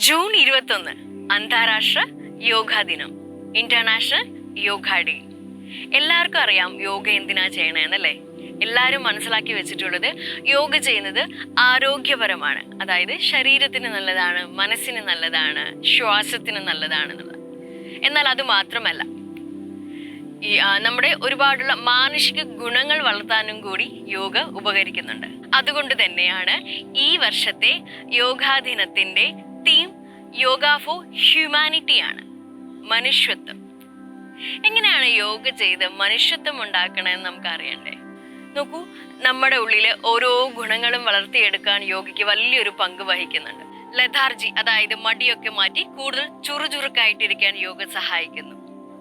June 21 അന്താരാഷ്ട്ര യോഗാ ദിനം, international yoga day. എല്ലാവർക്കും അറിയാം യോഗ എന്തിനാ ചെയ്യണമെന്നല്ലേ. എല്ലാവരും മനസ്സിലാക്കി വെച്ചിട്ടുള്ളത് യോഗ ചെയ്യുന്നത് ആരോഗ്യപരമാണ്, അതായത് ശരീരത്തിന് നല്ലതാണ്, മനസ്സിന് നല്ലതാണ്, ശ്വാസത്തിന് നല്ലതാണെന്നുള്ളത്. എന്നാൽ അത് മാത്രമല്ല, നമ്മുടെ ഒരുപാടുള്ള മാനസിക ഗുണങ്ങൾ വളർത്താനും കൂടി യോഗ ഉപകരിക്കുന്നുണ്ട്. അതുകൊണ്ട് തന്നെയാണ് ഈ വർഷത്തെ യോഗാ ദിനത്തിന്റെ തീം യോഗ ഫോർ ഹ്യൂമാനിറ്റി ആണ്, മനുഷ്യത്വം. എങ്ങനെയാണ് യോഗ ചെയ്ത് മനുഷ്യത്വം ഉണ്ടാക്കണമെന്ന് നമുക്ക് അറിയണ്ടേ? നോക്കൂ, നമ്മുടെ ഉള്ളില് ഓരോ ഗുണങ്ങളും വളർത്തിയെടുക്കാൻ യോഗയ്ക്ക് വലിയൊരു പങ്ക് വഹിക്കുന്നുണ്ട്. ലഥാർജി, അതായത് മടിയൊക്കെ മാറ്റി കൂടുതൽ ചുറുചുറുക്കായിട്ടിരിക്കാൻ യോഗ സഹായിക്കുന്നു.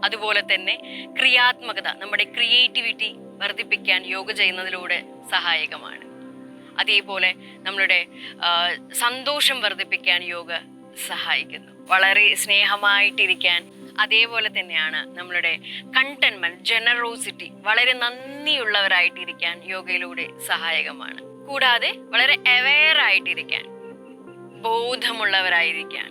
അതുപോലെ തന്നെ ക്രിയാത്മകത, നമ്മുടെ ക്രിയേറ്റിവിറ്റി വർദ്ധിപ്പിക്കാൻ യോഗ ചെയ്യുന്നതിലൂടെ സഹായകമാണ്. അതേപോലെ നമ്മളുടെ സന്തോഷം വർദ്ധിപ്പിക്കാൻ യോഗ സഹായിക്കുന്നു. വളരെ സ്നേഹമായിട്ടിരിക്കാൻ, അതേപോലെ തന്നെയാണ് നമ്മളുടെ കണ്ടന്റ്മെന്റ്, ജനറോസിറ്റി, വളരെ നന്ദിയുള്ളവരായിട്ടിരിക്കാൻ യോഗയിലൂടെ സഹായകമാണ്. കൂടാതെ വളരെ അവെയർ ആയിട്ടിരിക്കാൻ, ബോധമുള്ളവരായിരിക്കാൻ,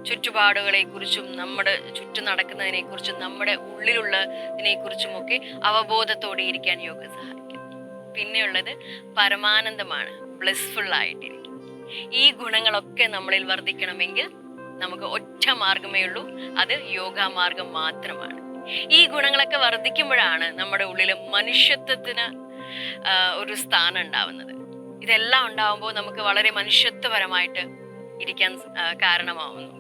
ചുറ്റുപാടുകളെ കുറിച്ചും നമ്മുടെ ചുറ്റും നടക്കുന്നതിനെ കുറിച്ചും നമ്മുടെ ഉള്ളിലുള്ളതിനെ കുറിച്ചുമൊക്കെ അവബോധത്തോടെ ഇരിക്കാൻ യോഗ സഹായിക്കും. പിന്നെയുള്ളത് പരമാനന്ദമാണ്, ബ്ലിസ്ഫുൾ ആയിട്ടിരിക്കും. ഈ ഗുണങ്ങളൊക്കെ നമ്മളിൽ വർദ്ധിക്കണമെങ്കിൽ നമുക്ക് ഒറ്റ മാർഗമേ ഉള്ളൂ, അത് യോഗാ മാർഗം മാത്രമാണ്. ഈ ഗുണങ്ങളൊക്കെ വർദ്ധിക്കുമ്പോഴാണ് നമ്മുടെ ഉള്ളിൽ മനുഷ്യത്വത്തിന് ഒരു സ്ഥാനം ഉണ്ടാവുന്നത്. ഇതെല്ലാം ഉണ്ടാവുമ്പോൾ നമുക്ക് വളരെ മനുഷ്യത്വപരമായിട്ട് ഇരിക്കാൻ കാരണമാവുന്നു.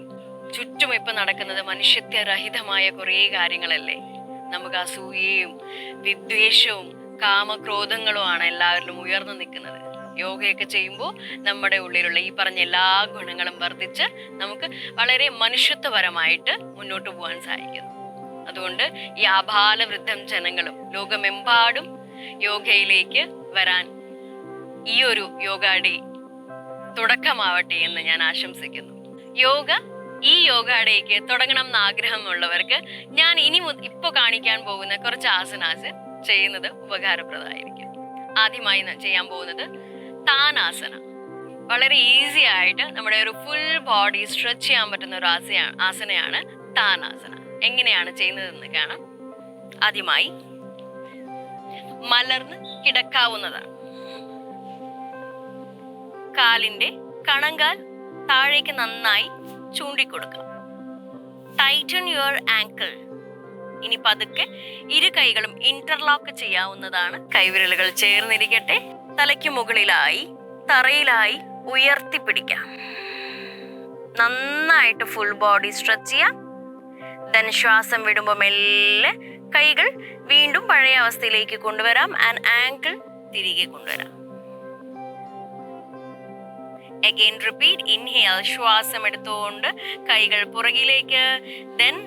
ചുറ്റും ഇപ്പം നടക്കുന്നത് മനുഷ്യത്വരഹിതമായ കുറേ കാര്യങ്ങളല്ലേ. നമുക്ക് അസൂയയും വിദ്വേഷവും കാമക്രോധങ്ങളുമാണ് എല്ലാവരിലും ഉയർന്നു നിൽക്കുന്നത്. യോഗയൊക്കെ ചെയ്യുമ്പോൾ നമ്മുടെ ഉള്ളിലുള്ള ഈ പറഞ്ഞ എല്ലാ ഗുണങ്ങളും വർദ്ധിച്ച് നമുക്ക് വളരെ മനുഷ്യത്വപരമായിട്ട് മുന്നോട്ട് പോകാൻ സാധിക്കുന്നു. അതുകൊണ്ട് ഈ ആബാലവൃദ്ധം ജനങ്ങളും ലോകമെമ്പാടും യോഗയിലേക്ക് വരാൻ ഈ ഒരു യോഗ ഡേ തുടക്കമാവട്ടെ എന്ന് ഞാൻ ആശംസിക്കുന്നു. ഈ യോഗ ഡേക്ക് തുടങ്ങണം എന്ന് ആഗ്രഹമുള്ളവർക്ക് ഞാൻ ഇപ്പൊ കാണിക്കാൻ പോകുന്ന കുറച്ച് ആസനാസ് ചെയ്യുന്നത് ഉപകാരപ്രദമായിരിക്കും. ആദ്യമായി ചെയ്യാൻ പോകുന്നത് താനാസന. വളരെ ഈസി ആയിട്ട് നമ്മുടെ ഒരു ഫുൾ ബോഡി സ്ട്രെച്ച് ചെയ്യാൻ പറ്റുന്ന ഒരു ആസനയാണ് താനാസന. എങ്ങനെയാണ് ചെയ്യുന്നതെന്ന് കാണാം. ആദ്യമായി മലർന്ന് കിടക്കാവുന്നതാണ്. കാലിന്റെ കണങ്കാൽ താഴേക്ക് നന്നായി ചൂണ്ടിക്കൊടുക്കാം. Titan your angle. ഇനി പതുക്കെ ഇരു കൈകളും ഇന്റർലോക്ക് ചെയ്യാവുന്നതാണ്. കൈവിരലുകൾ ചേർന്നിരിക്കട്ടെ. തലയ്ക്ക് മുകളിലായി തറയിലായി ഉയർത്തിപ്പിടിക്കാം. നന്നായിട്ട് ഫുൾ ബോഡി സ്ട്രെച്ച് ചെയ്യാം. ദെൻ ശ്വാസം വിടുമ്പോൾ മെല്ലെ കൈകൾ വീണ്ടും പഴയ അവസ്ഥയിലേക്ക് കൊണ്ടുവരാം. ആൻഡ് ആങ്കിൾ തിരികെ കൊണ്ടുവരാം. Again repeat. Inhale, ശ്വാസം എടുത്തുകൊണ്ട് കൈകൾ പുറകിലേക്ക്. Then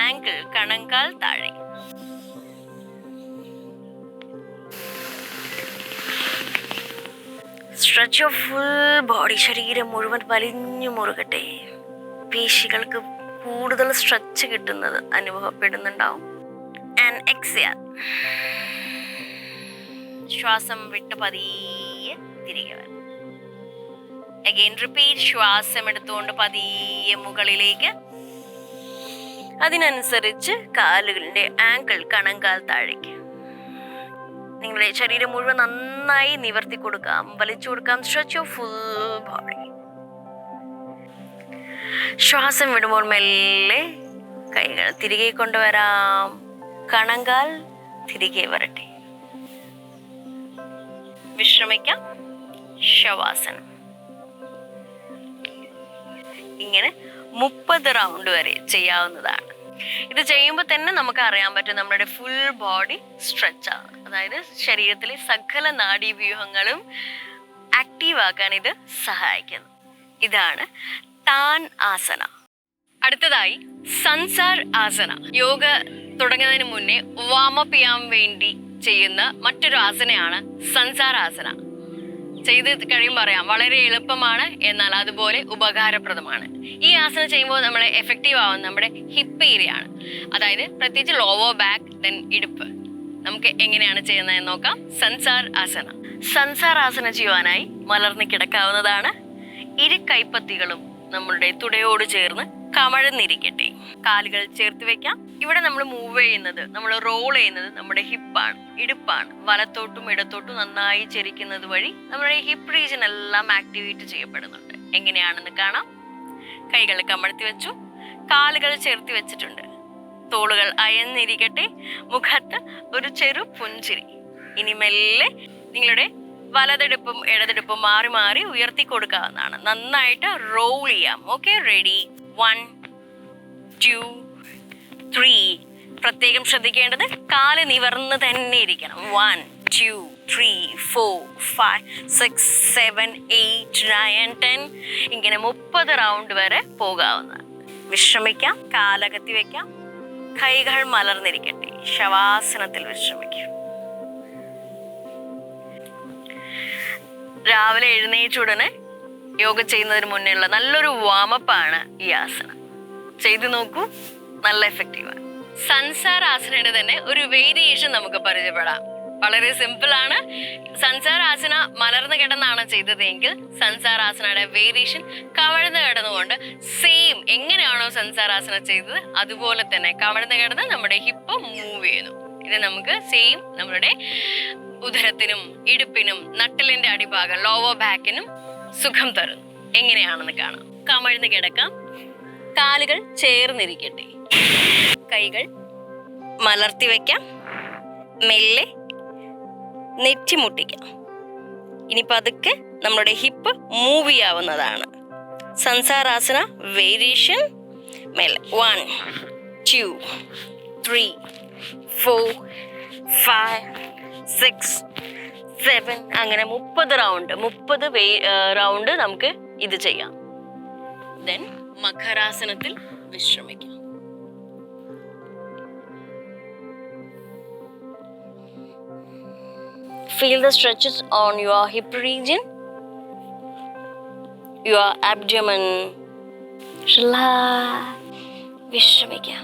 ankle, കണങ്കാൽ താഴെ. Stretch your full body. ശരീരം മുഴുവൻ വലിഞ്ഞു മുറുകട്ടെ. പേശികൾക്ക് കൂടുതൽ സ്ട്രെച്ച് കിട്ടുന്നത് അനുഭവപ്പെടുന്നുണ്ടാവും. And exhale. ശ്വാസം വിട്ട് പതിയെ തിരികെ വരാം. Again repeat. ശ്വാസം എടുത്തുകൊണ്ട് പതിയെ മുകളിലേക്ക്. അതിനനുസരിച്ച് കാലുകളുടെ ആങ്കിൾ, കണങ്കാൽ താഴേക്ക്. നിങ്ങളുടെ ശരീരം മുഴുവൻ നന്നായി നിവർത്തി കൊടുക്കാം, വലിച്ചു കൊടുക്കാം. Stretch your full body. ശ്വാസം വിടുമ്പോൾ മെല്ലെ കൈകൾ തിരികെ കൊണ്ടുവരാം. കണങ്കാൽ തിരികെ വരട്ടെ. വിശ്രമിക്കാം. ശവാസനം. ഇങ്ങനെ 30 റൗണ്ട് വരെ ചെയ്യാവുന്നതാണ്. ഇത് ചെയ്യുമ്പോൾ തന്നെ നമുക്ക് അറിയാൻ പറ്റും നമ്മുടെ ഫുൾ ബോഡി സ്ട്രെച്ച് ആണ്. അതായത് ശരീരത്തിലെ സകല നാഡീവ്യൂഹങ്ങളും ആക്റ്റീവ് ആക്കാൻ ഇത് സഹായിക്കുന്നു. ഇതാണ് താൻ ആസന. അടുത്തതായി സൻസാർ ആസന. യോഗ തുടങ്ങുന്നതിന് മുന്നേ വാമപ്പ് ചെയ്യാൻ വേണ്ടി ചെയ്യുന്ന മറ്റൊരു ആസനയാണ് സൻസാർ ആസന. ചെയ്ത് കഴിയുമ്പോൾ അറിയാം, വളരെ എളുപ്പമാണ്, എന്നാൽ അതുപോലെ ഉപകാരപ്രദമാണ്. ഈ ആസന ചെയ്യുമ്പോൾ നമ്മൾ എഫക്റ്റീവ് ആവുന്ന നമ്മുടെ ഹിപ്പ് ഏരിയ ആണ്. അതായത് പ്രത്യേകിച്ച് ലോവർ ബാക്ക്, ദെൻ ഇടുപ്പ്. നമുക്ക് എങ്ങനെയാണ് ചെയ്യുന്നതെന്ന് നോക്കാം. സൻസാർ ആസന ചെയ്യുവാനായി മലർന്ന് കിടക്കാവുന്നതാണ്. ഇരു കൈപ്പത്തികളും നമ്മളുടെ തുടയോട് ചേർന്ന് കമഴ്ന്നിരിക്കട്ടെ. കാലുകൾ ചേർത്ത് വെക്കാം. ഇവിടെ നമ്മൾ മൂവ് ചെയ്യുന്നത്, നമ്മൾ റോൾ ചെയ്യുന്നത് നമ്മുടെ ഹിപ്പാണ്, ഇടുപ്പാണ്. വലത്തോട്ടും ഇടത്തോട്ടും നന്നായി ചരിക്കുന്നത് വഴി നമ്മുടെ ഹിപ്പ് റീജിയൻ എല്ലാം ആക്ടിവേറ്റ് ചെയ്യപ്പെടുന്നുണ്ട്. എങ്ങനെയാണെന്ന് കാണാം. കൈകൾ കമഴ്ത്തി വെച്ചു, കാലുകൾ ചേർത്ത് വെച്ചിട്ടുണ്ട്. തോളുകൾ അയഞ്ഞിരിക്കട്ടെ. മുഖത്ത് ഒരു ചെറു പുഞ്ചിരി. ഇനി മെല്ലെ നിങ്ങളുടെ വലതെടുപ്പും ഇടതെടുപ്പും മാറി മാറി ഉയർത്തി കൊടുക്കാവുന്നതാണ്. നന്നായിട്ട് റോൾ ചെയ്യാം. Okay, ready? 1 2 3. പ്രത്യേകം ശ്രദ്ധിക്കേണ്ടത് കാല് നിവർന്ന് തന്നെ ഇരിക്കണം. 1 2 3 4 5 6 7 8 9 10. ഇങ്ങനെ 30 റൗണ്ട് വരെ പോകാവുന്നതാണ്. വിശ്രമിക്കാം. കാലകത്തി വെക്കാം. കൈകൾ മലർന്നിരിക്കട്ടെ. ശവാസനത്തിൽ വിശ്രമിക്കാം. രാവിലെ എഴുന്നേറ്റുടനെ യോഗ ചെയ്യുന്നതിന് മുന്നേ ഉള്ള നല്ലൊരു വാമപ്പാണ് ഈ ആസന. ചെയ്തു നോക്കൂ, നല്ല എഫക്റ്റീവാണ്. സൻസാർ ആസനയുടെ തന്നെ ഒരു വേരിയേഷൻ നമുക്ക് പരിചയപ്പെടാം. വളരെ സിമ്പിൾ ആണ്. സൻസാർ ആസന മലർന്നു കിടന്നാണ് ചെയ്തതെങ്കിൽ സൻസാർ ആസനയുടെ വേരിയേഷൻ കമഴ്ന്ന് കിടന്നുകൊണ്ട് സെയിം എങ്ങനെയാണോ സൻസാർ ആസന ചെയ്തത് അതുപോലെ തന്നെ കമഴ്ന്ന് കിടന്ന് നമ്മുടെ ഹിപ്പ് മൂവ് ചെയ്യുന്നു. ഇത് നമുക്ക് സെയിം നമ്മുടെ ഉദരത്തിനും ഇടുപ്പിനും നട്ടലിന്റെ അടിഭാഗം ലോവർ ബാക്കിനും സുഖം തരുന്നു. എങ്ങനെയാണെന്ന് കാണാം. കമഴ്ന്ന് കിടക്കാം. കാലുകൾ ചേർന്നിരിക്കട്ടെ. കൈകൾ മലർത്തി വയ്ക്കാം. മെല്ലെ നെറ്റിമുട്ടിക്കാം. ഇനി പതുക്കെ നമ്മുടെ ഹിപ്പ് മൂവ് ചെയ്യാവുന്നതാണ്. സൻസാറാസന വേരിയേഷൻ മെല്ലെ 1 2 3 4 5 6 7. അങ്ങനെ 30 റൗണ്ട് നമുക്ക് ഇത് ചെയ്യാം. Then മകരാസനത്തിൽ വിശ്രമിക്കാം. Feel the stretches on your hip region, your abdomen. Relax. വിശ്രമിക്കാം.